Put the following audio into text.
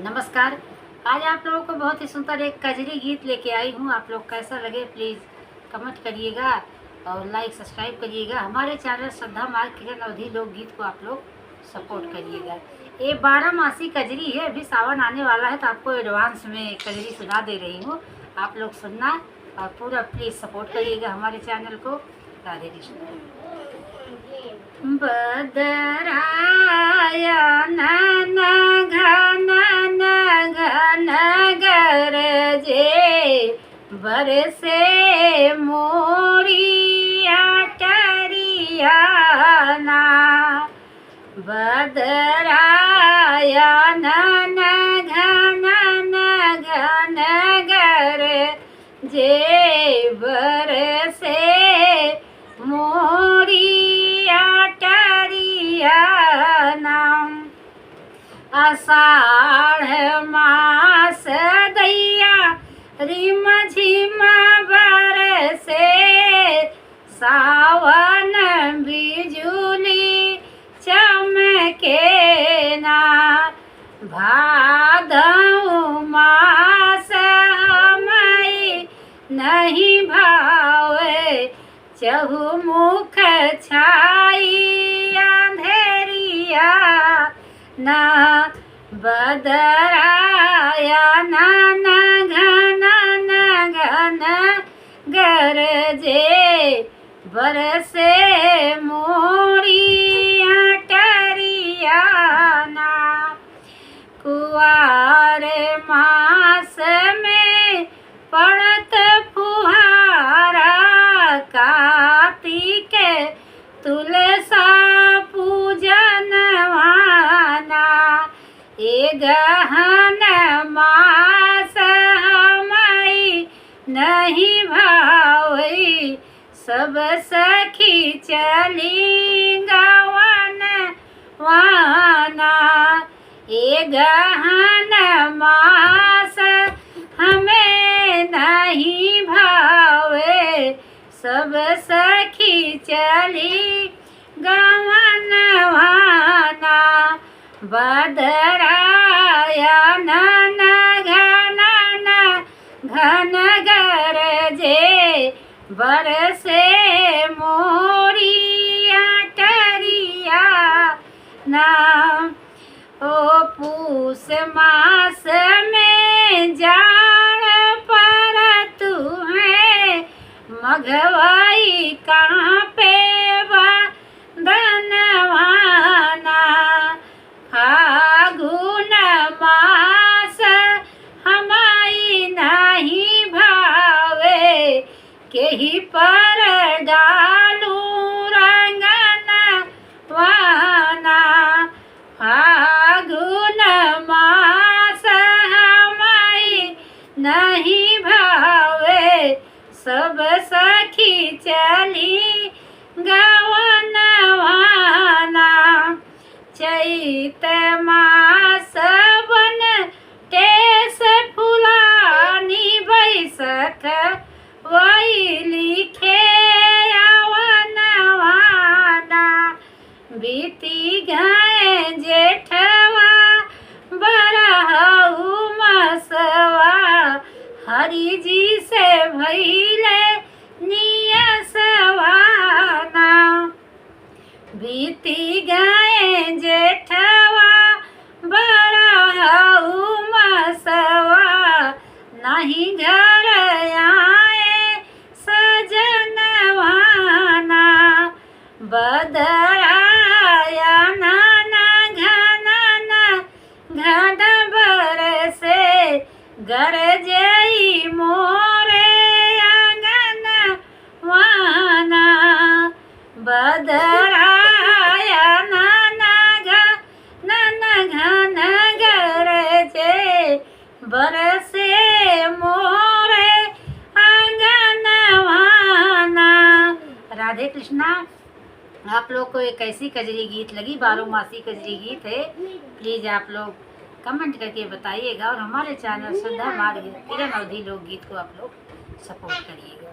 नमस्कार। आज आप लोगों को बहुत ही सुंदर एक कजरी गीत लेके आई हूँ। आप लोग कैसा लगे प्लीज़ कमेंट करिएगा और लाइक सब्सक्राइब करिएगा। हमारे चैनल श्रद्धा मार्ग किरण अवधि लोकगीत को आप लोग सपोर्ट करिएगा। ये 12 मासी कजरी है, अभी सावन आने वाला है तो आपको एडवांस में कजरी सुना दे रही हूँ। आप लोग सुनना और पूरा प्लीज़ सपोर्ट करिएगा हमारे चैनल को। राधे कृष्ण। बदराया नन घन घन गरजे बरसे मोरिया टरियाना। बदराया नन घन घन गरजे बरसे मोरिया टरियाना। आषाढ़ मास दैया रिम झिम बरसे सावन बिजुली चमके ना। भादौ मास हमें नहीं भावे चहुमुख छाई अंधेरिया ना। बदराया नन घन घन गरजे बरसे मोरिया टरियाना। कुआर मास में पड़त फुहारा कार्तिक तुलसा पूजन वाना। ए गहन मास हमाई नहीं भावई सब सखी चली गवन वाना। ए गहन मास हमें नहीं भावे सब सखी चली गवन वाना। बदराया नन घन घन गरजे बरसे मोरिया टरियाना। ओ पूस मास में जान पर तुम्हें मघवाई कहाँ पे बंधनवाना। फागुन मास हमारी नहीं भावे केही पर डालू रंगन वाना। फागुन मास हमारी नहीं भावे सब सखी चली गवन वाना। चैत मास बन टेस फुलानी बैसख वही लिखे अवन वाना। बीती गए जेठवा बरहु मसवा हरि जी से भइले नियसवाना। बीती गए जेठवा बरहु मसवा नहीं घर आए सजनवाना। बदराया नन घन घन बरसे गरजई मोरे आंगन वाना। बदराया नन घन गरजे बरसे मोरे आंगन वाना। राधे कृष्णा। आप लोग को एक ऐसी कजरी गीत लगी, 12 मासी कजरी गीत है। प्लीज़ आप लोग कमेंट करके बताइएगा और हमारे चैनल श्रद्धा मार्ग किरण अवधि लोकगीत को आप लोग सपोर्ट करिएगा।